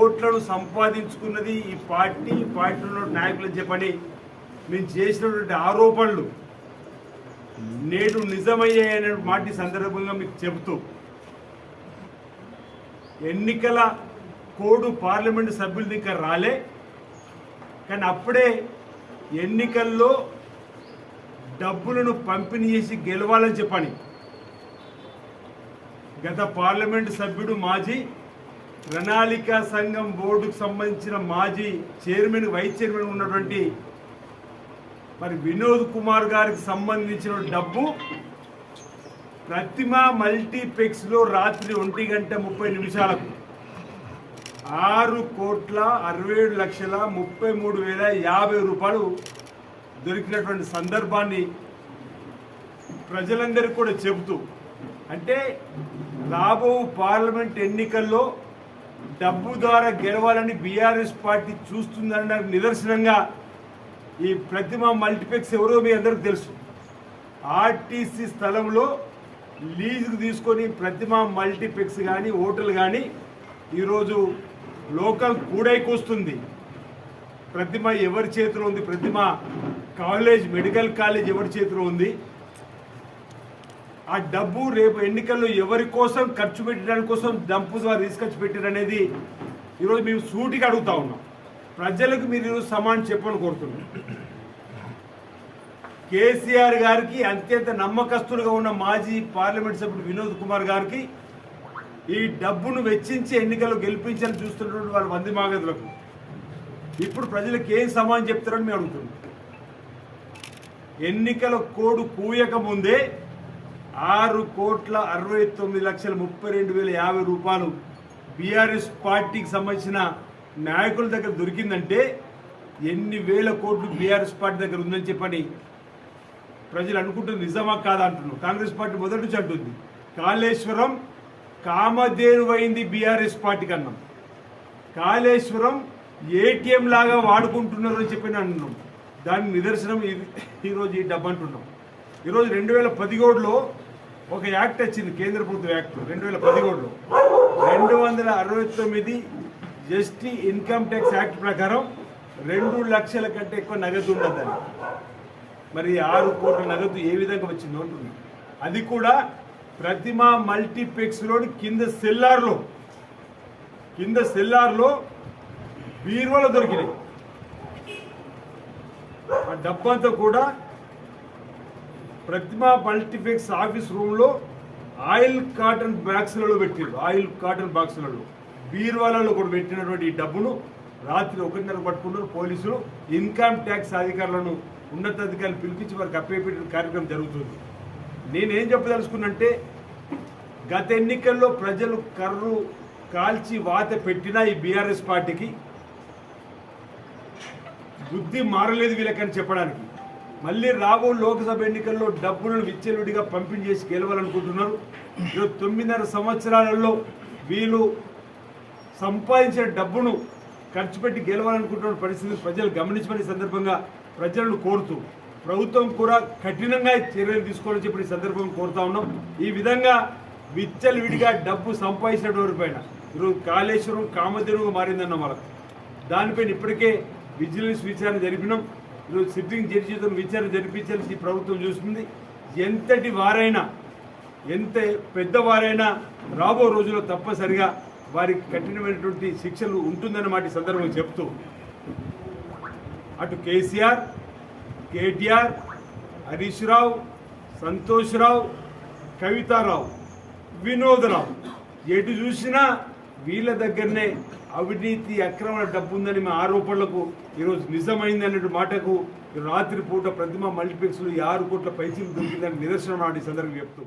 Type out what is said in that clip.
కోట్లను సంపాదించుకున్నది ఈ పార్టీలో నాయకులని చెప్పని మేము చేసినటువంటి ఆరోపణలు నేడు నిజమయ్యాయనే మాట సందర్భంగా మీకు చెబుతూ ఎన్నికల కోడ్ పార్లమెంటు సభ్యులది ఇంకా రాలే, కానీ అప్పుడే ఎన్నికల్లో డబ్బులను పంపిణీ చేసి గెలవాలని చెప్పని గత పార్లమెంటు సభ్యుడు మాజీ ప్రణాళికా సంఘం బోర్డుకు సంబంధించిన మాజీ చైర్మన్ వైస్ చైర్మన్ ఉన్నటువంటి మరి వినోద్ కుమార్ గారికి సంబంధించిన డబ్బు ప్రతిమ మల్టీప్లెక్స్లో రాత్రి 1:30 6,67,33,050 దొరికినటువంటి సందర్భాన్ని ప్రజలందరికీ కూడా చెబుతూ, అంటే రాబో పార్లమెంట్ ఎన్నికల్లో డబ్బు ద్వారా గెలవాలని బీఆర్ఎస్ పార్టీ చూస్తుందన్న నిదర్శనంగా ఈ ప్రతిమ మల్టీప్లెక్స్ ఎవరో మీ అందరికీ తెలుసు. ఆర్టీసీ స్థలంలో లీజుకు తీసుకొని ప్రతిమ మల్టీప్లెక్స్ కానీ హోటల్ కానీ ఈరోజు లోకల్ కూడైకి వస్తుంది. ప్రతిమ ఎవరి చేతిలో ఉంది? ప్రతిమ కాలేజ్, మెడికల్ కాలేజ్ ఎవరి చేతిలో ఉంది? ఆ డబ్బు రేపు ఎన్నికల్లో ఎవరి కోసం ఖర్చు పెట్టడానికి కోసం డంపు ద్వారా తీసుకొచ్చి పెట్టారనేది ఈరోజు మేము సూటిగా అడుగుతా ఉన్నాం. ప్రజలకు మీరు ఈరోజు సమానం చెప్పని కోరుతున్నాం. కేసీఆర్ గారికి అత్యంత నమ్మకస్తులుగా ఉన్న మాజీ పార్లమెంట్ సభ్యుడు వినోద్ కుమార్ గారికి ఈ డబ్బును వెచ్చించి ఎన్నికల్లో గెలిపించాలని చూస్తున్నటువంటి వాళ్ళ వంది మాగదులకు ఇప్పుడు ప్రజలకు ఏం సమానం చెప్తారని మేము అడుగుతున్నాం. ఎన్నికల కోడ్ కూయక ముందే 6,69,32,050 రూపాయలు బీఆర్ఎస్ పార్టీకి సంబంధించిన నాయకుల దగ్గర దొరికిందంటే ఎన్ని వేల కోట్లు బీఆర్ఎస్ పార్టీ దగ్గర ఉందని చెప్పని ప్రజలు అనుకుంటుంది. నిజమా కాదా అంటున్నాం. కాంగ్రెస్ పార్టీ మొదటి నుంచి అంటుంది కాళేశ్వరం కామధేనువైంది బీఆర్ఎస్ పార్టీ కన్నాం. కాళేశ్వరం ఏటీఎం లాగా వాడుకుంటున్నారు అని చెప్పి అంటున్నాం. దాని నిదర్శనం ఈరోజు ఈ డబ్బు అంటున్నాం. ఈరోజు 2017లో ఒక యాక్ట్ వచ్చింది, కేంద్ర ప్రభుత్వ యాక్ట్ 2017లో 269 ఎస్టీ ఇన్కమ్ ట్యాక్స్ యాక్ట్ ప్రకారం 2 లక్షల కంటే ఎక్కువ నగదు ఉండదని. మరి 6 కోట్ల నగదు ఏ విధంగా వచ్చిందో అంటుంది. అది కూడా ప్రతిమ మల్టీప్లెక్స్లోని కింద సెల్లార్లో బీరువాలో దొరికినాయి. ఆ డబ్బంతా కూడా ప్రతిమ మల్టీప్లెక్స్ ఆఫీస్ రూమ్లో ఆయిల్ కాటన్ బాక్సులలో పెట్టారు. ఆయిల్ కాటన్ బాక్సులలో బీరువాలలో కూడా పెట్టినటువంటి ఈ డబ్బును రాత్రి 1:30 పట్టుకున్నారు పోలీసులు. ఇన్కమ్ ట్యాక్స్ అధికారులను, ఉన్నతాధికారులు పిలిపించి వారికి అప్పేపెట్టిన కార్యక్రమం జరుగుతుంది. నేనేం చెప్పదలుచుకున్నంటే గత ఎన్నికల్లో ప్రజలు కర్రు కాల్చి వాత పెట్టినా ఈ బీఆర్ఎస్ పార్టీకి బుద్ధి మారలేదు వీళ్ళకని చెప్పడానికి. మళ్ళీ రాబో లోక్సభ ఎన్నికల్లో డబ్బులను విచ్చలవిడిగా పంపిణీ చేసి గెలవాలనుకుంటున్నారు. 9.5 సంవత్సరాలలో వీళ్ళు సంపాదించిన డబ్బును ఖర్చు పెట్టి గెలవాలనుకుంటున్న పరిస్థితి ప్రజలు గమనించమని సందర్భంగా ప్రజలను కోరుతూ ప్రభుత్వం కూడా కఠినంగా చర్యలు తీసుకోవాలని చెప్పి ఈ సందర్భంగా కోరుతా ఉన్నాం. ఈ విధంగా విచ్చలవిడిగా డబ్బు సంపాదించినటువంటి పైన ఈరోజు కాళేశ్వరం కామధేనుగా మారిందన్న వాళ్ళకు దానిపైన ఇప్పటికే విజిలెన్స్ విచారణ జరిపినాం. ఈరోజు సిట్టింగ్ జడ్జితో విచారణ జరిపించాల్సి ప్రభుత్వం చూస్తుంది. ఎంతటి వారైనా, ఎంత పెద్దవారైనా రాబో రోజుల్లో తప్పనిసరిగా వారికి కఠినమైనటువంటి శిక్షలు ఉంటుందన్నమాట ఈ సందర్భంగా చెప్తూ అటు కేసీఆర్, కేటీఆర్, హరీష్ రావు, సంతోష్ రావు, కవితారావు, వినోదరావు ఎటు చూసినా వీళ్ళ దగ్గరనే అవినీతి అక్రమణ డబ్బు ఉందని మా ఆరోపణలకు ఈరోజు నిజమైంది అనే మాటకు రాత్రిపూట ప్రతిమ మల్టీప్లెక్స్లో 6 కోట్ల పైసలు దొరికిందని నిదర్శనం నాటి సందర్భం చెప్తూ